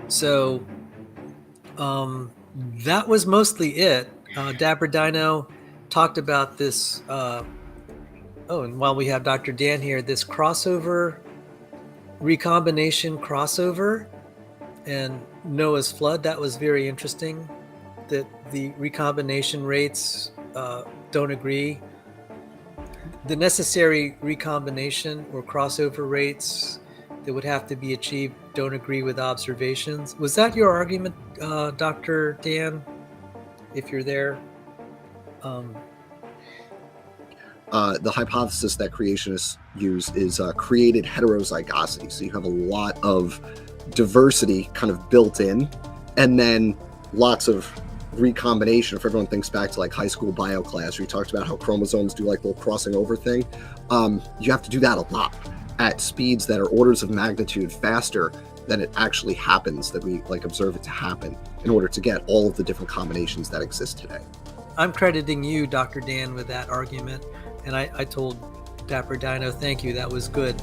So um, that was mostly it. Dapper Dino talked about this. Oh, and while we have Dr. Dan here, this crossover, recombination crossover, and Noah's flood. That was very interesting. That the recombination rates don't agree. The necessary recombination or crossover rates that would have to be achieved don't agree with observations. Was that your argument, Dr. Dan? If you're there, um, The hypothesis that creationists use is created heterozygosity. So you have a lot of diversity kind of built in, and then lots of recombination. If everyone thinks back to like high school bio class, where you talked about how chromosomes do like the little crossing over thing, you have to do that a lot at speeds that are orders of magnitude faster than it actually happens, that we like observe it to happen, in order to get all of the different combinations that exist today. I'm crediting you, Dr. Dan, with that argument. And I told Dapper Dino, thank you, that was good.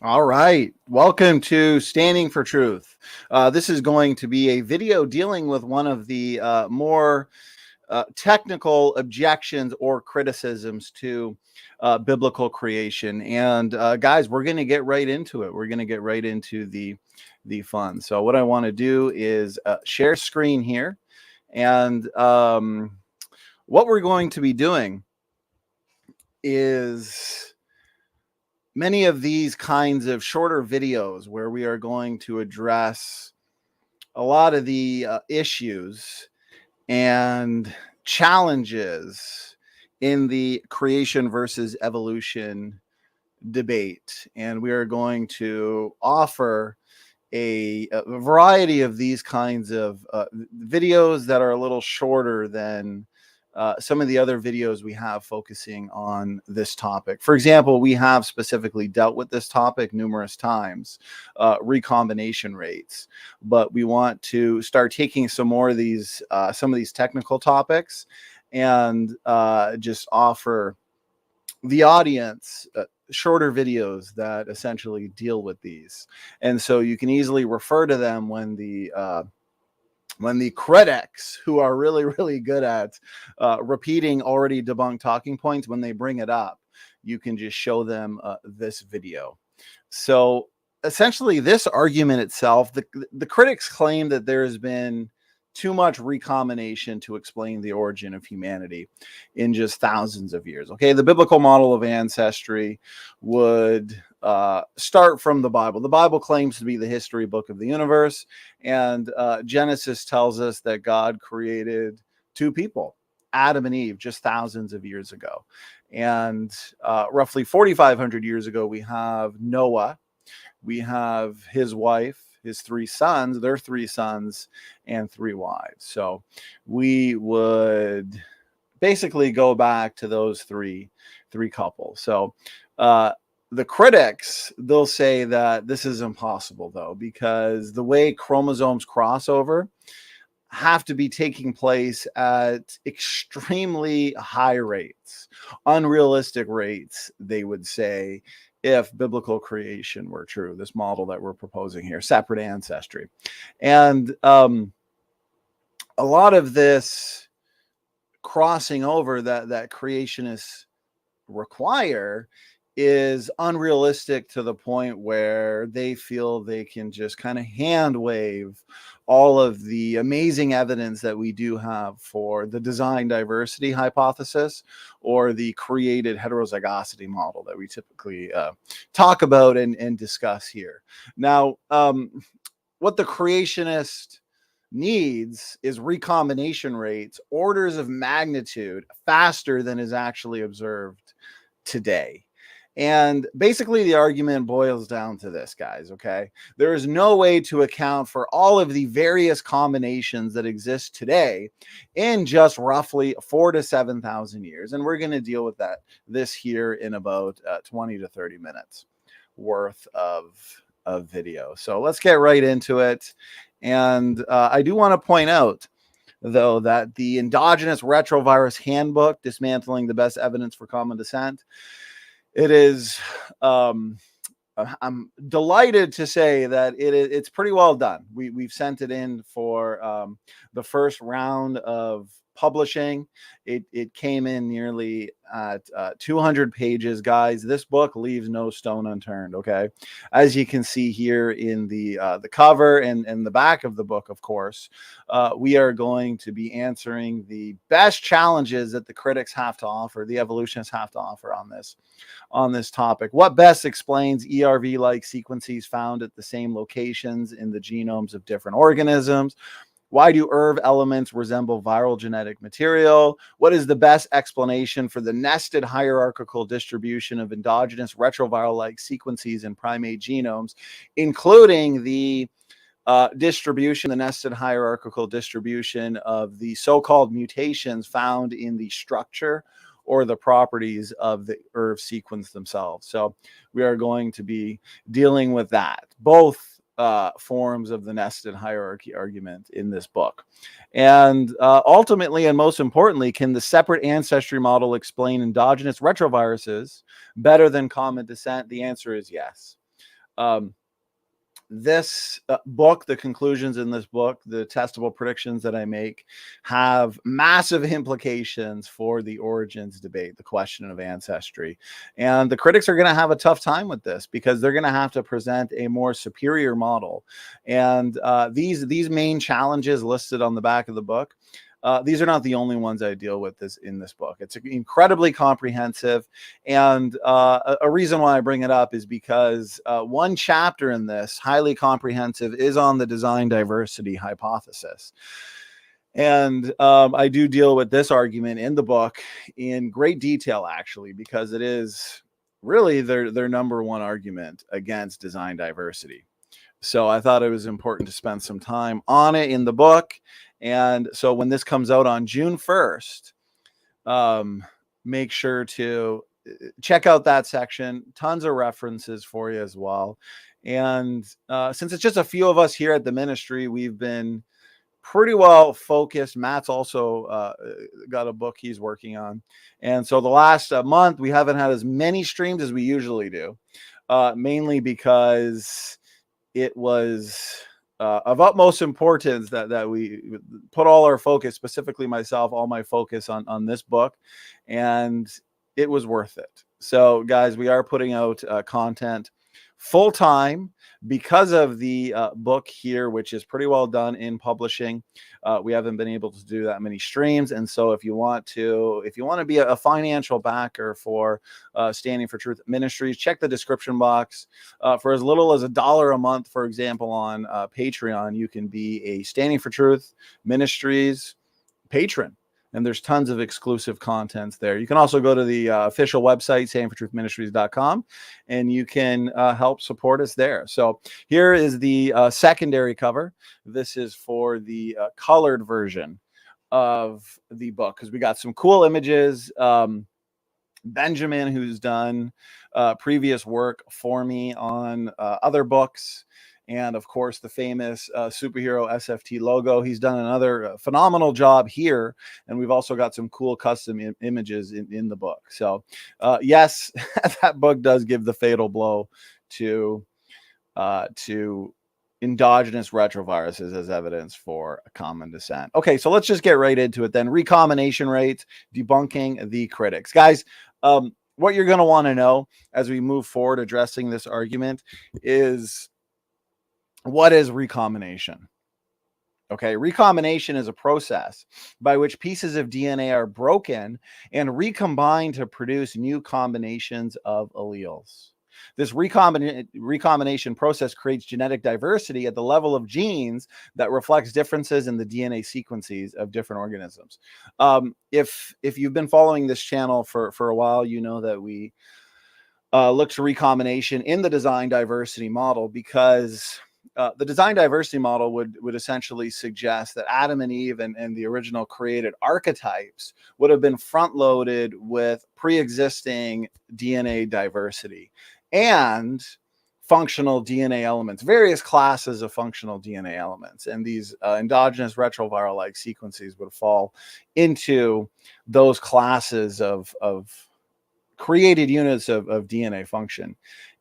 All right. Welcome to Standing for Truth. This is going to be a video dealing with one of the more technical objections or criticisms to biblical creation. And guys, we're going to get right into it. We're going to get right into the fun. So what I want to do is share screen here. And what we're going to be doing is many of these kinds of shorter videos where we are going to address a lot of the issues and challenges in the creation versus evolution debate. And we are going to offer a variety of these kinds of videos that are a little shorter than some of the other videos we have focusing on this topic. For example, we have specifically dealt with this topic numerous times, recombination rates, but we want to start taking some of these technical topics and just offer the audience shorter videos that essentially deal with these. And so you can easily refer to them when the critics, who are really, really good at repeating already debunked talking points, when they bring it up, you can just show them this video. So essentially, this argument itself, the critics claim that there has been too much recombination to explain the origin of humanity in just thousands of years. Okay, the biblical model of ancestry would start from the Bible. The Bible claims to be the history book of the universe, and Genesis tells us that God created two people, Adam and Eve, just thousands of years ago. And roughly 4,500 years ago, we have Noah, we have his wife, his three sons, their three sons, and three wives. So we would basically go back to those three couples. So the critics, they'll say that this is impossible, though, because the way chromosomes cross over have to be taking place at extremely high rates, unrealistic rates, they would say, if biblical creation were true, this model that we're proposing here, separate ancestry. And a lot of this crossing over that creationists require is unrealistic to the point where they feel they can just kind of hand wave all of the amazing evidence that we do have for the design diversity hypothesis or the created heterozygosity model that we typically talk about and discuss here. Now, what the creationist needs is recombination rates orders of magnitude faster than is actually observed today. And basically the argument boils down to this, guys, okay? There is no way to account for all of the various combinations that exist today in just roughly 4,000 to 7,000 years. And we're going to deal with this here in about 20 to 30 minutes worth of video. So let's get right into it. And I do want to point out, though, that the endogenous retrovirus handbook, Dismantling the Best Evidence for Common Descent, it is, I'm delighted to say that it's pretty well done. We've sent it in for the first round of publishing. It came in nearly at 200 pages, guys. This book leaves no stone unturned. Okay, as you can see here in the cover and the back of the book, of course, we are going to be answering the best challenges that the critics have to offer, the evolutionists have to offer on this topic. What best explains ERV-like sequences found at the same locations in the genomes of different organisms? Why do ERV elements resemble viral genetic material? What is the best explanation for the nested hierarchical distribution of endogenous retroviral-like sequences in primate genomes, including the distribution, the nested hierarchical distribution of the so-called mutations found in the structure or the properties of the ERV sequence themselves? So we are going to be dealing with that, both forms of the nested hierarchy argument in this book. And ultimately, and most importantly, can the separate ancestry model explain endogenous retroviruses better than common descent? The answer is yes. This book, the conclusions in this book, the testable predictions that I make, have massive implications for the origins debate, the question of ancestry. And the critics are going to have a tough time with this because they're going to have to present a more superior model. And these main challenges listed on the back of the book, these are not the only ones I deal with in this book. It's incredibly comprehensive. And a reason why I bring it up is because one chapter in this, highly comprehensive, is on the design diversity hypothesis. And I do deal with this argument in the book in great detail, actually, because it is really their number one argument against design diversity. So I thought it was important to spend some time on it in the book. And so when this comes out on June 1st, make sure to check out that section. Tons of references for you as well. And since it's just a few of us here at the ministry, we've been pretty well focused. Matt's also got a book he's working on. And so the last month, we haven't had as many streams as we usually do, mainly because it was of utmost importance that we put all our focus, specifically myself, all my focus on this book, and it was worth it. So guys, we are putting out content full time because of the book here, which is pretty well done in publishing. We haven't been able to do that many streams. And so if you want to be a financial backer for Standing for Truth Ministries, check the description box. For as little as $1 a month, for example, on Patreon, you can be a Standing for Truth Ministries patron. And there's tons of exclusive contents there. You can also go to the official website, standingfortruthministries.com, and you can help support us there. So here is the secondary cover. This is for the colored version of the book because we got some cool images. Benjamin, who's done previous work for me on other books, and of course the famous superhero SFT logo. He's done another phenomenal job here, and we've also got some cool custom images in the book. So yes, that book does give the fatal blow to endogenous retroviruses as evidence for a common descent. Okay, so let's just get right into it then. Recombination rates, debunking the critics. Guys, what you're going to want to know as we move forward addressing this argument is, what is recombination? Okay, recombination is a process by which pieces of DNA are broken and recombined to produce new combinations of alleles. This recombination process creates genetic diversity at the level of genes that reflects differences in the DNA sequences of different organisms. If you've been following this channel for a while, you know that we look to recombination in the design diversity model, because the design diversity model would essentially suggest that Adam and Eve and the original created archetypes would have been front loaded with pre-existing DNA diversity and functional DNA elements, various classes of functional DNA elements. And these endogenous retroviral-like sequences would fall into those classes of created units of DNA function.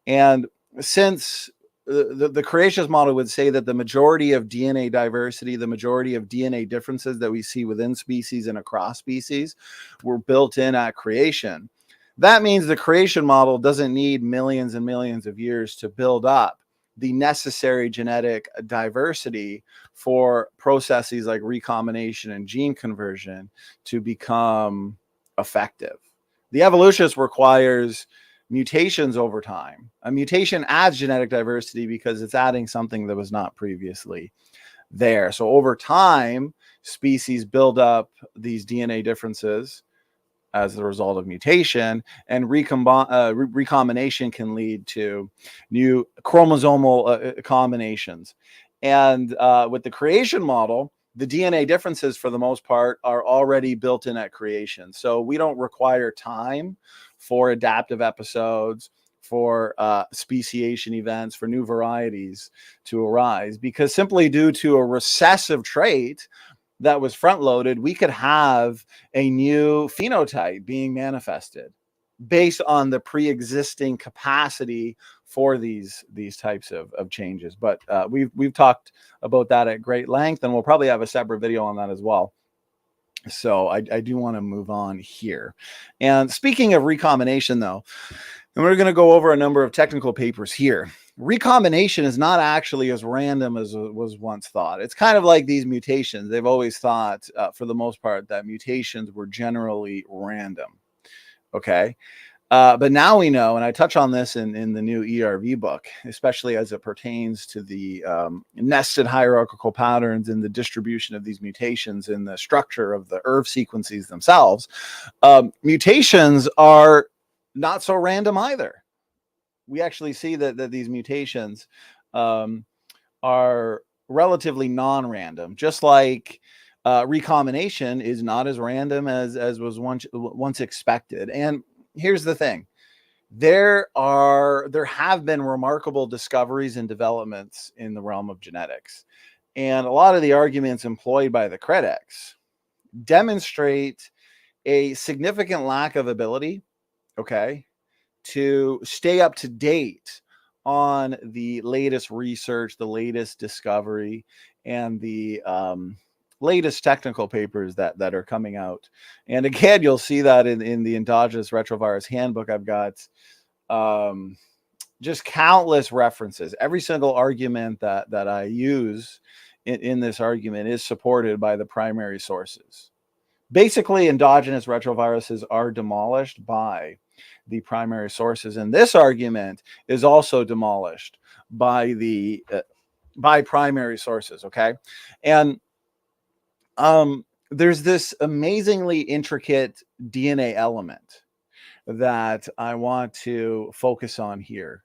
And since the creationist model would say that the majority of DNA diversity, the majority of DNA differences that we see within species and across species were built in at creation, that means the creation model doesn't need millions and millions of years to build up the necessary genetic diversity for processes like recombination and gene conversion to become effective. The evolutionist requires mutations over time. A mutation adds genetic diversity because it's adding something that was not previously there. So over time, species build up these DNA differences as the result of mutation, and recombination can lead to new chromosomal combinations. And with the creation model, the DNA differences for the most part are already built in at creation. So we don't require time for adaptive episodes, for speciation events, for new varieties to arise, because simply due to a recessive trait that was front loaded, we could have a new phenotype being manifested based on the pre-existing capacity for these types of changes. But we've talked about that at great length, and we'll probably have a separate video on that as well. So I do want to move on here. And speaking of recombination, though, and we're going to go over a number of technical papers here. Recombination is not actually as random as was once thought. It's kind of like these mutations. They've always thought, for the most part, that mutations were generally random. Okay. But now we know, and I touch on this in the new ERV book, especially as it pertains to the nested hierarchical patterns in the distribution of these mutations in the structure of the ERV sequences themselves. Mutations are not so random either. We actually see that these mutations are relatively non-random, just like recombination is not as random as was once expected. And here's the thing. There have been remarkable discoveries and developments in the realm of genetics. And a lot of the arguments employed by the critics demonstrate a significant lack of ability, okay, to stay up to date on the latest research, the latest discovery, and the latest technical papers that are coming out. And again, you'll see that in the endogenous retrovirus handbook. I've got just countless references. Every single argument that I use in this argument is supported by the primary sources. Basically, endogenous retroviruses are demolished by the primary sources, and this argument is also demolished by the by primary sources. Okay, and there's this amazingly intricate DNA element that I want to focus on here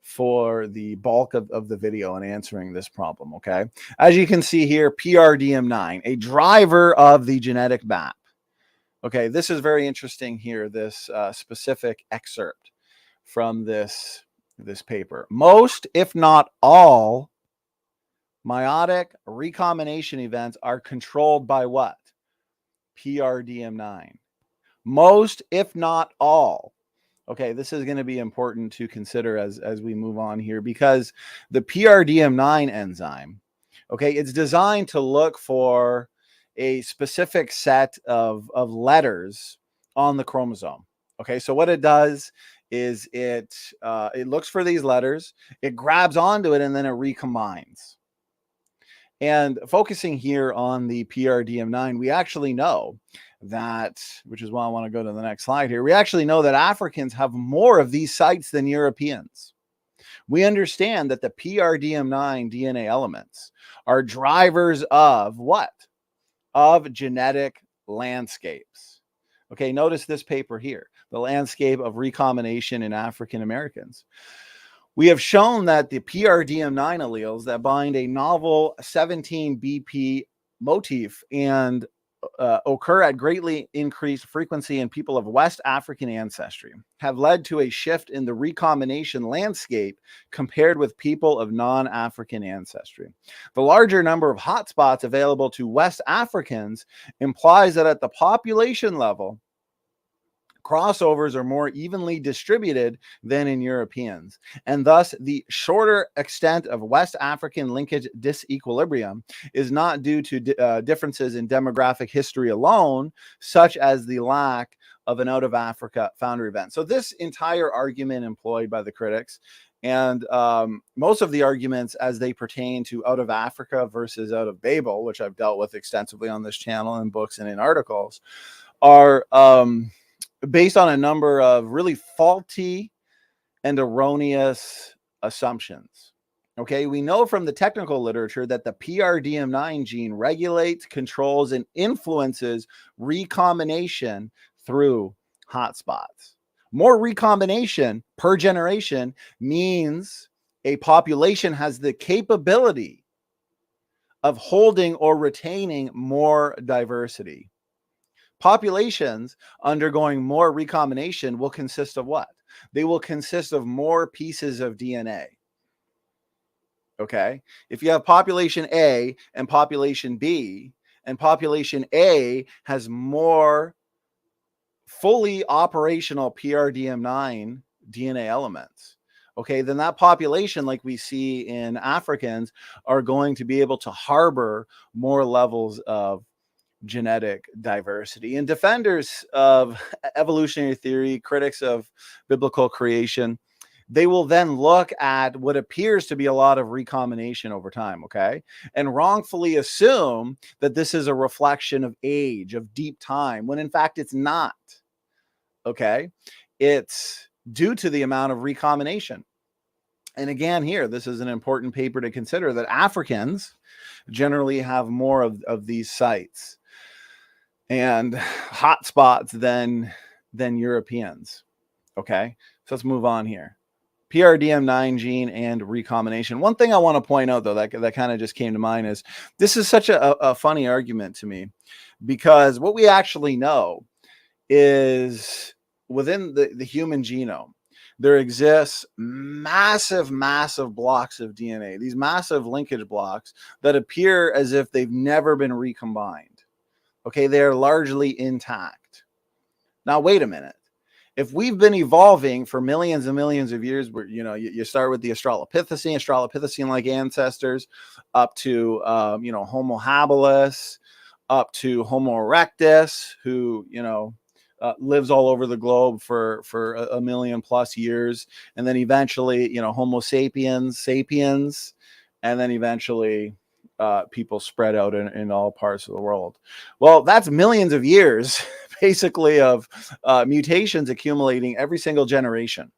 for the bulk of the video and answering this problem. Okay, as you can see here, PRDM9, a driver of the genetic map. Okay, this is very interesting here, this specific excerpt from this paper. Most, if not all, meiotic recombination events are controlled by what? PRDM9. Most, if not all. Okay, this is going to be important to consider as we move on here, because the PRDM9 enzyme, okay, it's designed to look for a specific set of letters on the chromosome. Okay, so what it does is it looks for these letters, it grabs onto it, and then it recombines. And focusing here on the PRDM9, we actually know that, which is why I want to go to the next slide here, we actually know that Africans have more of these sites than Europeans. We understand that the PRDM9 DNA elements are drivers of what? Of genetic landscapes. Okay, notice this paper here, The Landscape of Recombination in African Americans. We have shown that the PRDM9 alleles that bind a novel 17BP motif and occur at greatly increased frequency in people of West African ancestry have led to a shift in the recombination landscape compared with people of non-African ancestry. The larger number of hotspots available to West Africans implies that at the population level, crossovers are more evenly distributed than in Europeans, and thus the shorter extent of West African linkage disequilibrium is not due to differences in demographic history alone, such as the lack of an out of Africa founder event. So this entire argument employed by the critics, and most of the arguments as they pertain to out of Africa versus out of Babel, which I've dealt with extensively on this channel in books and in articles, are based on a number of really faulty and erroneous assumptions. Okay, we know from the technical literature that the PRDM9 gene regulates, controls, and influences recombination through hotspots. More recombination per generation means a population has the capability of holding or retaining more diversity. Populations undergoing more recombination will consist of what? They will consist of more pieces of DNA. Okay. If you have population A and population B, and population A has more fully operational PRDM9 DNA elements, okay, then that population, like we see in Africans, are going to be able to harbor more levels of genetic diversity. And defenders of evolutionary theory, critics of biblical creation, they will then look at what appears to be a lot of recombination over time, okay, and wrongfully assume that this is a reflection of age, of deep time, when in fact it's not, okay? It's due to the amount of recombination. And again, here, this is an important paper to consider, that Africans generally have more of these sites and hotspots than Europeans. Okay, so let's move on here. PRDM9 gene and recombination. One thing I want to point out, though, that kind of just came to mind is this is such a funny argument to me, because what we actually know is within the human genome, there exists massive blocks of DNA, these massive linkage blocks that appear as if they've never been recombined. Okay, they're largely intact. Now, wait a minute. If we've been evolving for millions and millions of years, where you start with the Australopithecine-like ancestors, up to Homo habilis, up to Homo erectus, who lives all over the globe for a million plus years, and then eventually Homo sapiens, and then eventually people spread out in all parts of the world. Well, that's millions of years basically of mutations accumulating every single generation.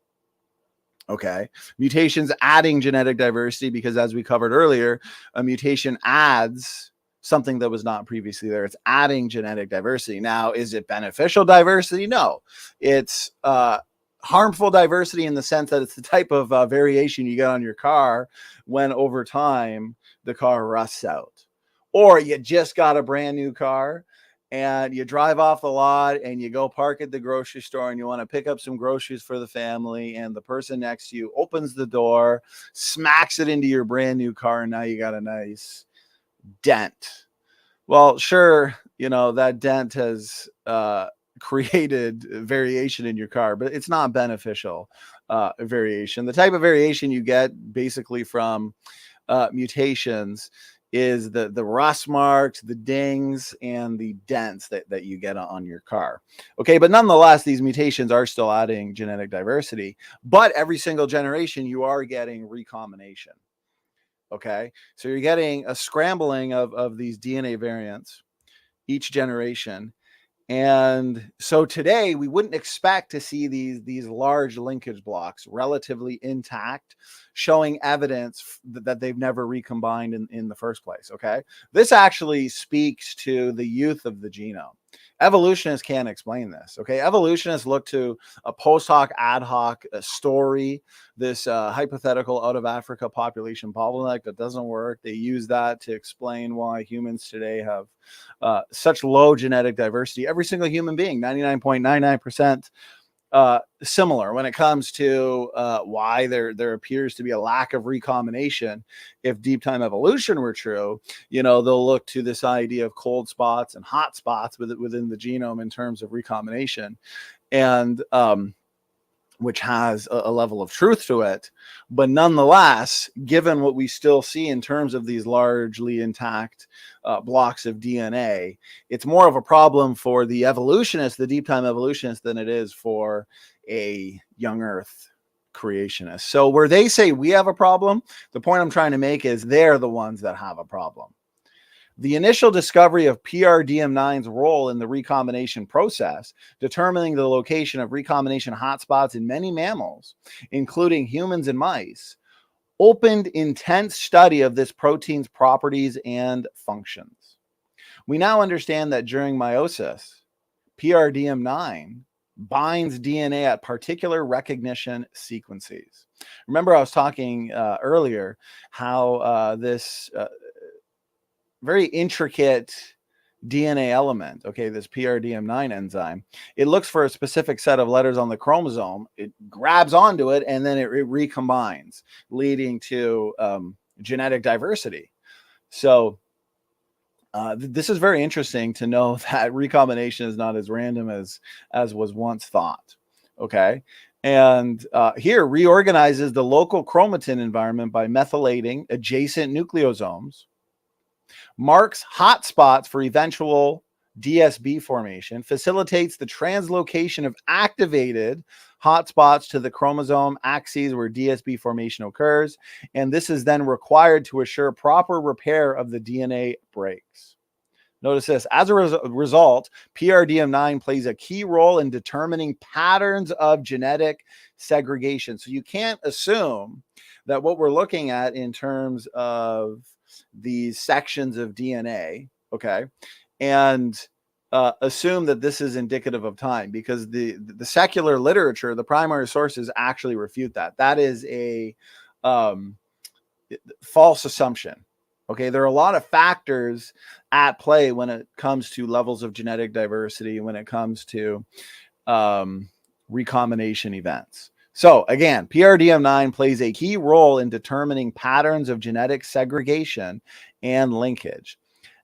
Okay, mutations adding genetic diversity, because as we covered earlier, a mutation adds something that was not previously there. It's adding genetic diversity. Now, is it beneficial diversity? No, it's harmful diversity in the sense that it's the type of variation you get on your car when over time the car rusts out, or you just got a brand new car and you drive off the lot and you go park at the grocery store and you want to pick up some groceries for the family, and the person next to you opens the door, smacks it into your brand new car, and now you got a nice dent. Well, sure, that dent has created variation in your car, but it's not beneficial variation. The type of variation you get basically from mutations is the rust marks, the dings, and the dents that you get on your car. Okay, but nonetheless, these mutations are still adding genetic diversity, but every single generation you are getting recombination. Okay, so you're getting a scrambling of these DNA variants each generation. And so today we wouldn't expect to see these large linkage blocks relatively intact, showing evidence that they've never recombined in the first place. Okay, this actually speaks to the youth of the genome. Evolutionists can't explain this. Okay, evolutionists look to a post hoc, ad hoc story, this hypothetical out of Africa population bottleneck that doesn't work. They use that to explain why humans today have such low genetic diversity. Every single human being, 99.99%. Similar when it comes to why there appears to be a lack of recombination. If deep time evolution were true, they'll look to this idea of cold spots and hot spots within the genome in terms of recombination, and which has a level of truth to it. But nonetheless, given what we still see in terms of these largely intact blocks of DNA, it's more of a problem for the evolutionist, the deep time evolutionist, than it is for a young Earth creationist. So where they say we have a problem, the point I'm trying to make is they're the ones that have a problem. The initial discovery of PRDM9's role in the recombination process, determining the location of recombination hotspots in many mammals, including humans and mice, opened intense study of this protein's properties and functions. We now understand that during meiosis, PRDM9 binds DNA at particular recognition sequences. Remember, I was talking earlier how this very intricate DNA element, okay, this PRDM9 enzyme, it looks for a specific set of letters on the chromosome, it grabs onto it, and then it recombines, leading to genetic diversity. So this is very interesting to know that recombination is not as random as was once thought, okay? And here reorganizes the local chromatin environment by methylating adjacent nucleosomes, marks hotspots for eventual DSB formation, facilitates the translocation of activated hotspots to the chromosome axes where DSB formation occurs, and this is then required to assure proper repair of the DNA breaks. Notice this. As a result, PRDM9 plays a key role in determining patterns of genetic segregation. So you can't assume that what we're looking at in terms of these sections of DNA, okay, and assume that this is indicative of time, because the secular literature, the primary sources, actually refute that. That is a false assumption. Okay, there are a lot of factors at play when it comes to levels of genetic diversity, when it comes to recombination events. So again, PRDM9 plays a key role in determining patterns of genetic segregation and linkage,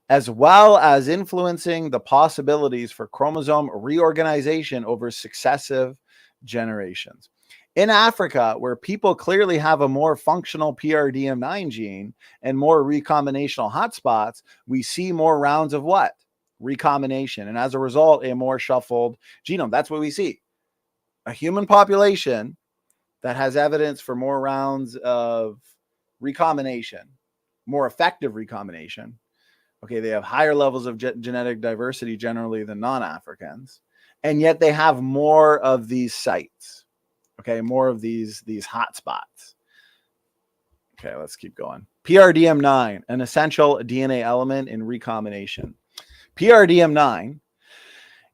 as well as influencing the possibilities for chromosome reorganization over successive generations. In Africa, where people clearly have a more functional PRDM9 gene and more recombinational hotspots, we see more rounds of what? Recombination. And as a result, a more shuffled genome. That's what we see. A human population that has evidence for more rounds of recombination, more effective recombination. Okay, they have higher levels of genetic diversity generally than non-Africans, and yet they have more of these sites. Okay, more of these hotspots. Okay, let's keep going. PRDM9, an essential DNA element in recombination. PRDM9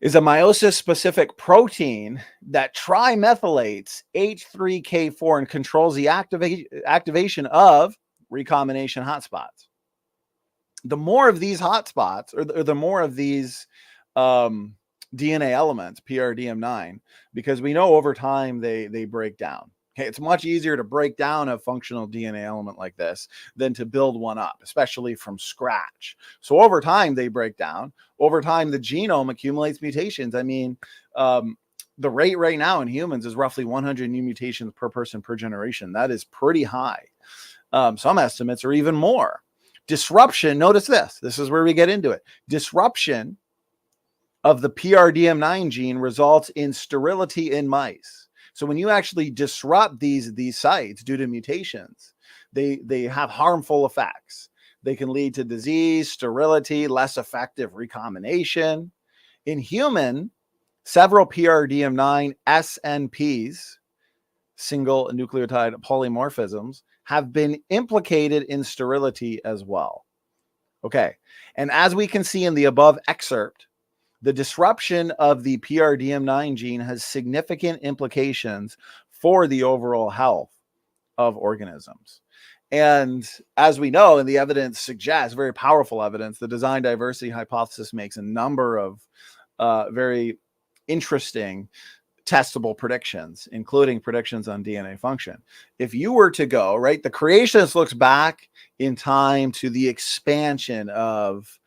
is a meiosis-specific protein that trimethylates H3K4 and controls the activation of recombination hotspots. The more of these hotspots, or the more of these DNA elements, PRDM9, because we know over time they break down. Okay, it's much easier to break down a functional DNA element like this than to build one up, especially from scratch. So over time they break down. Over time the genome accumulates mutations. I mean, the rate right now in humans is roughly 100 new mutations per person per generation. That is pretty high. Some estimates are even more. Disruption, notice this. This is where we get into it. Disruption of the PRDM9 gene results in sterility in mice. So when you actually disrupt these sites due to mutations, they have harmful effects. They can lead to disease, sterility, less effective recombination. In human, several PRDM9 SNPs, single nucleotide polymorphisms, have been implicated in sterility as well. Okay, and as we can see in the above excerpt, The disruption of the PRDM9 gene has significant implications for the overall health of organisms. And as we know, and the evidence suggests, very powerful evidence, the design diversity hypothesis makes a number of very interesting testable predictions, including predictions on DNA function. If you were to go, right, the creationist looks back in time to the expansion of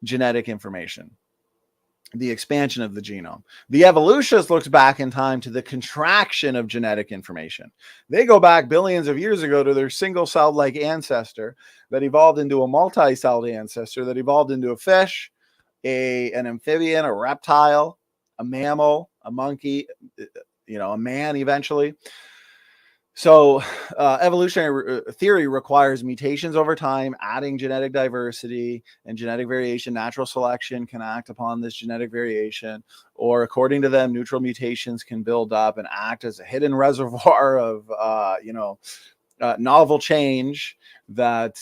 genetic information, the expansion of the genome. The evolutionist looks back in time to the contraction of genetic information. They go back billions of years ago to their single-celled like ancestor that evolved into a multi-celled ancestor that evolved into a fish, an amphibian, a reptile, a mammal, a monkey, a man eventually. So evolutionary theory requires mutations over time, adding genetic diversity and genetic variation. Natural selection can act upon this genetic variation, or according to them, neutral mutations can build up and act as a hidden reservoir of, novel change that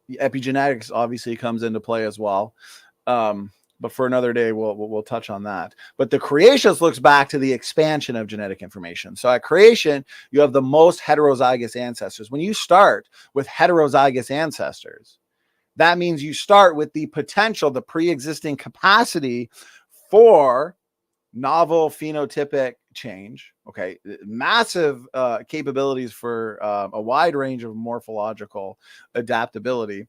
epigenetics obviously comes into play as well. But for another day, we'll touch on that. But the creationist looks back to the expansion of genetic information. So at creation, you have the most heterozygous ancestors. When you start with heterozygous ancestors, that means you start with the potential, the pre-existing capacity for novel phenotypic change. Okay, massive capabilities for a wide range of morphological adaptability.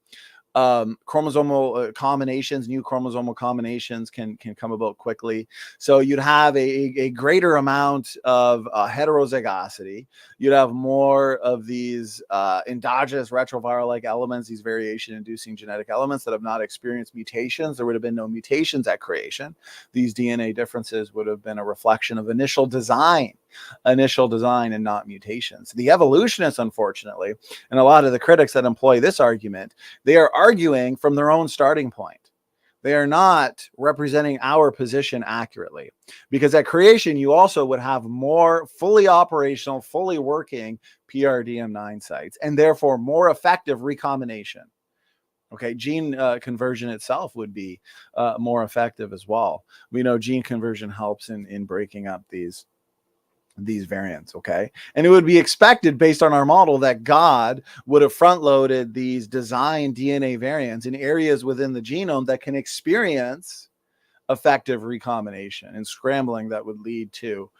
Chromosomal combinations, new chromosomal combinations can come about quickly. So you'd have a greater amount of heterozygosity. You'd have more of these endogenous retroviral-like elements, these variation-inducing genetic elements that have not experienced mutations. There would have been no mutations at creation. These DNA differences would have been a reflection of initial design and not mutations. The evolutionists, unfortunately, and a lot of the critics that employ this argument, they are arguing from their own starting point. They are not representing our position accurately, because at creation, you also would have more fully operational, fully working PRDM9 sites, and therefore more effective recombination. Okay, gene conversion itself would be more effective as well. We know gene conversion helps in breaking up these variants. Okay, and it would be expected based on our model that God would have front-loaded these design DNA variants in areas within the genome that can experience effective recombination and scrambling that would lead to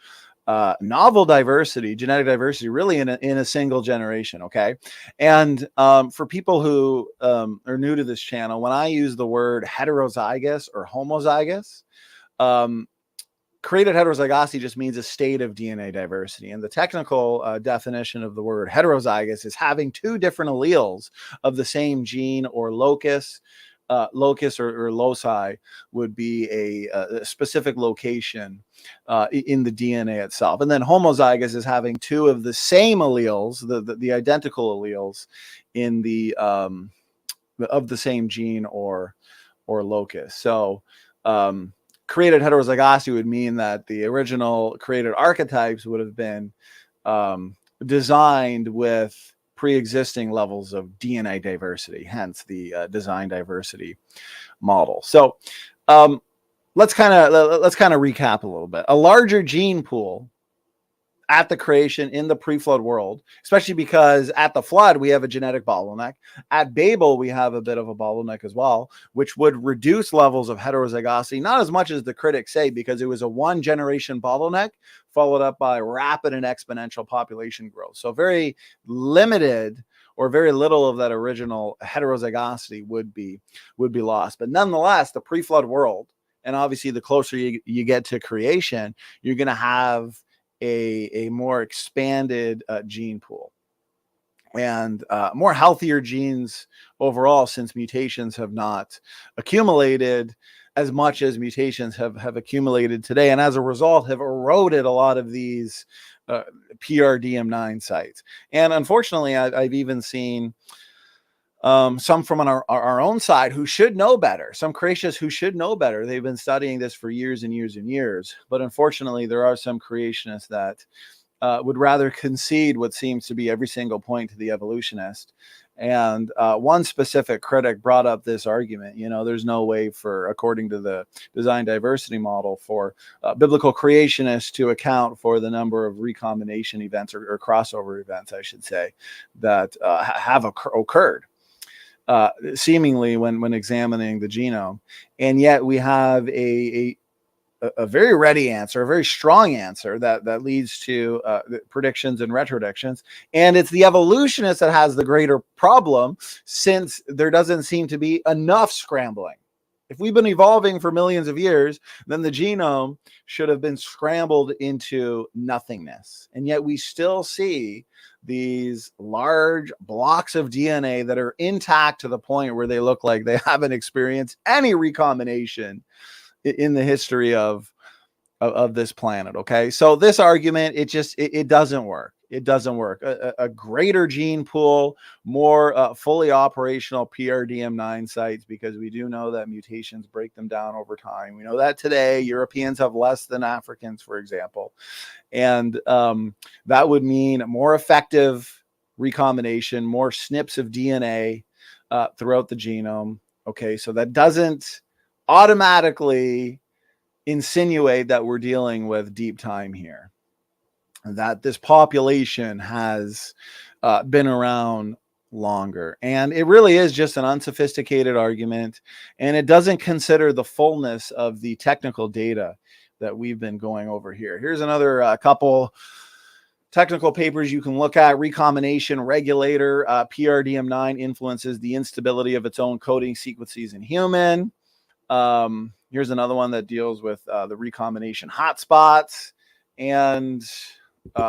novel diversity, genetic diversity, really in a single generation. Okay, and for people who are new to this channel, when I use the word heterozygous or homozygous, created heterozygosity just means a state of DNA diversity. And the technical definition of the word heterozygous is having two different alleles of the same gene or locus. Locus or loci would be a specific location in the DNA itself. And then homozygous is having two of the same alleles, the identical alleles in the of the same gene or locus. So created heterozygosity would mean that the original created archetypes would have been designed with pre-existing levels of DNA diversity, hence the design diversity model. So let's kind of recap a little bit. A larger gene pool at the creation in the pre-flood world, especially because at the flood we have a genetic bottleneck. At Babel we have a bit of a bottleneck as well, which would reduce levels of heterozygosity, not as much as the critics say, because it was a one generation bottleneck followed up by rapid and exponential population growth. So very limited or very little of that original heterozygosity would be lost. But nonetheless, the pre-flood world, and obviously the closer you get to creation, you're going to have a more expanded gene pool and more healthier genes overall, since mutations have not accumulated as much as mutations have accumulated today, and as a result have eroded a lot of these PRDM9 sites. And unfortunately, I've even seen some from our own side who should know better, some creationists who should know better. They've been studying this for years and years and years. But unfortunately, there are some creationists that would rather concede what seems to be every single point to the evolutionist And one specific critic brought up this argument. There's no way for, according to the design diversity model, for biblical creationists to account for the number of recombination events or crossover events, I should say, that have occurred. Seemingly when examining the genome. And yet we have a very ready answer, a very strong answer that leads to predictions and retrodictions. And it's the evolutionist that has the greater problem, since there doesn't seem to be enough scrambling. If we've been evolving for millions of years, then the genome should have been scrambled into nothingness. And yet we still see these large blocks of DNA that are intact to the point where they look like they haven't experienced any recombination in the history of this planet. Okay, so this argument, it doesn't work. It doesn't work. A greater gene pool, more fully operational PRDM9 sites, because we do know that mutations break them down over time. We know that today Europeans have less than Africans, for example, and that would mean more effective recombination, more SNPs of DNA throughout the genome. Okay, so that doesn't automatically insinuate that we're dealing with deep time here, that this population has been around longer. And it really is just an unsophisticated argument, and it doesn't consider the fullness of the technical data that we've been going over here. Here's another couple technical papers you can look at. Recombination regulator, PRDM9 influences the instability of its own coding sequences in human. Here's another one that deals with the recombination hotspots. And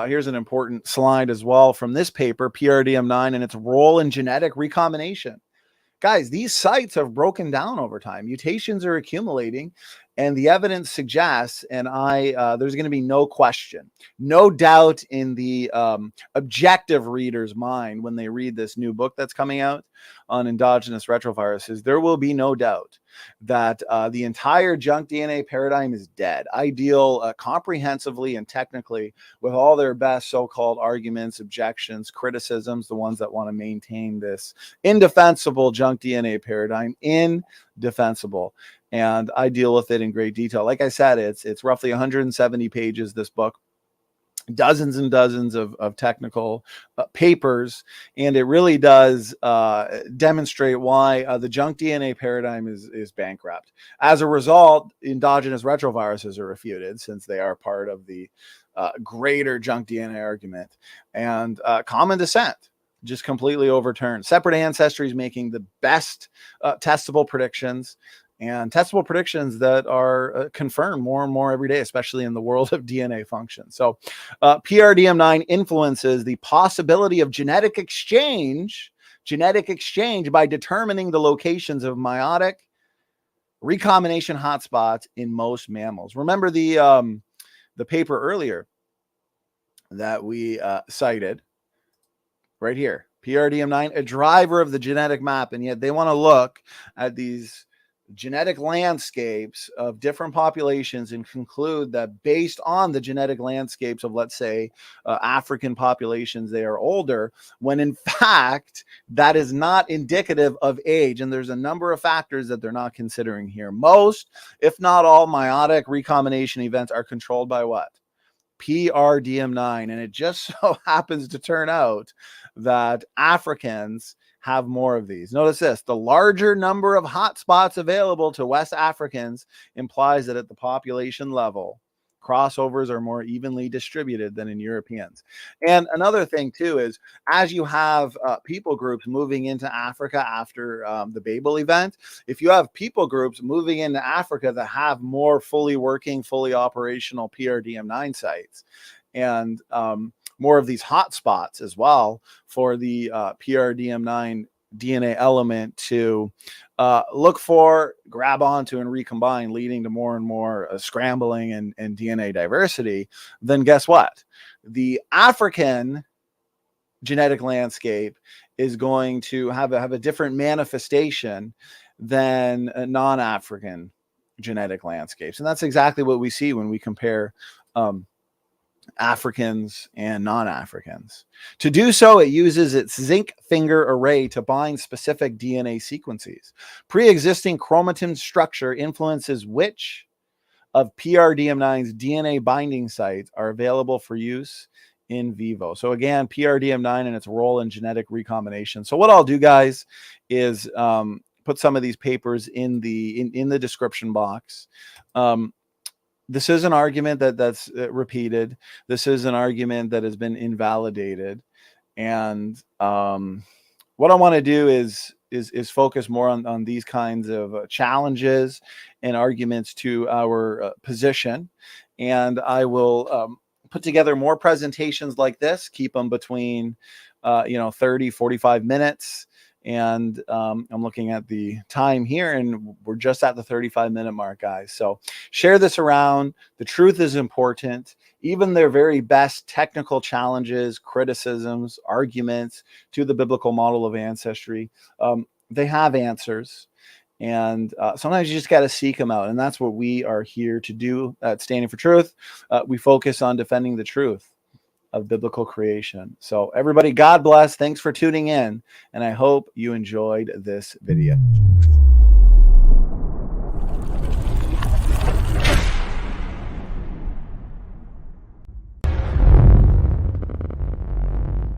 here's an important slide as well from this paper, PRDM9 and its role in genetic recombination. Guys, these sites have broken down over time. Mutations are accumulating, and the evidence suggests, and there's going to be no question, no doubt in the objective reader's mind when they read this new book that's coming out on endogenous retroviruses, there will be no doubt that the entire junk DNA paradigm is dead. I deal comprehensively and technically with all their best so-called arguments, objections, criticisms, the ones that want to maintain this indefensible junk DNA paradigm, indefensible. And I deal with it in great detail. Like I said, it's roughly 170 pages, this book, dozens and dozens of technical papers, and it really does demonstrate why the junk DNA paradigm is bankrupt. As a result, endogenous retroviruses are refuted, since they are part of the greater junk DNA argument, and common descent just completely overturned. Separate ancestry is making the best testable predictions, and testable predictions that are confirmed more and more every day, especially in the world of DNA function. So PRDM9 influences the possibility of genetic exchange by determining the locations of meiotic recombination hotspots in most mammals. Remember the paper earlier that we cited right here, PRDM9, a driver of the genetic map, and yet they want to look at these genetic landscapes of different populations and conclude that based on the genetic landscapes of, let's say, African populations, they are older, when in fact that is not indicative of age. And there's a number of factors that they're not considering here. Most, if not all, meiotic recombination events are controlled by what? PRDM9. And it just so happens to turn out that Africans have more of these. Notice this: the larger number of hotspots available to West Africans implies that at the population level, crossovers are more evenly distributed than in Europeans. And another thing too is, as you have people groups moving into Africa after the Babel event, if you have people groups moving into Africa that have more fully working, fully operational PRDM9 sites, and more of these hotspots as well for the PRDM9 DNA element to look for, grab onto, and recombine, leading to more and more scrambling and DNA diversity, then guess what? The African genetic landscape is going to have a different manifestation than non-African genetic landscapes. And that's exactly what we see when we compare Africans and non-Africans. To do so, it uses its zinc finger array to bind specific DNA sequences. Pre-existing chromatin structure influences which of PRDM9's DNA binding sites are available for use in vivo. So again, PRDM9 and its role in genetic recombination. So what I'll do, guys, is put some of these papers in the description box. This is an argument that's repeated. This is an argument that has been invalidated. And what I want to do is focus more on these kinds of challenges and arguments to our position. And I will put together more presentations like this, keep them between 30, 45 minutes. And I'm looking at the time here, and we're just at the 35-minute mark, guys. So share this around. The truth is important. Even their very best technical challenges, criticisms, arguments to the biblical model of ancestry, they have answers. And sometimes you just got to seek them out. And that's what we are here to do at Standing for Truth. We focus on defending the truth of biblical creation. So everybody, God bless. Thanks for tuning in. And I hope you enjoyed this video.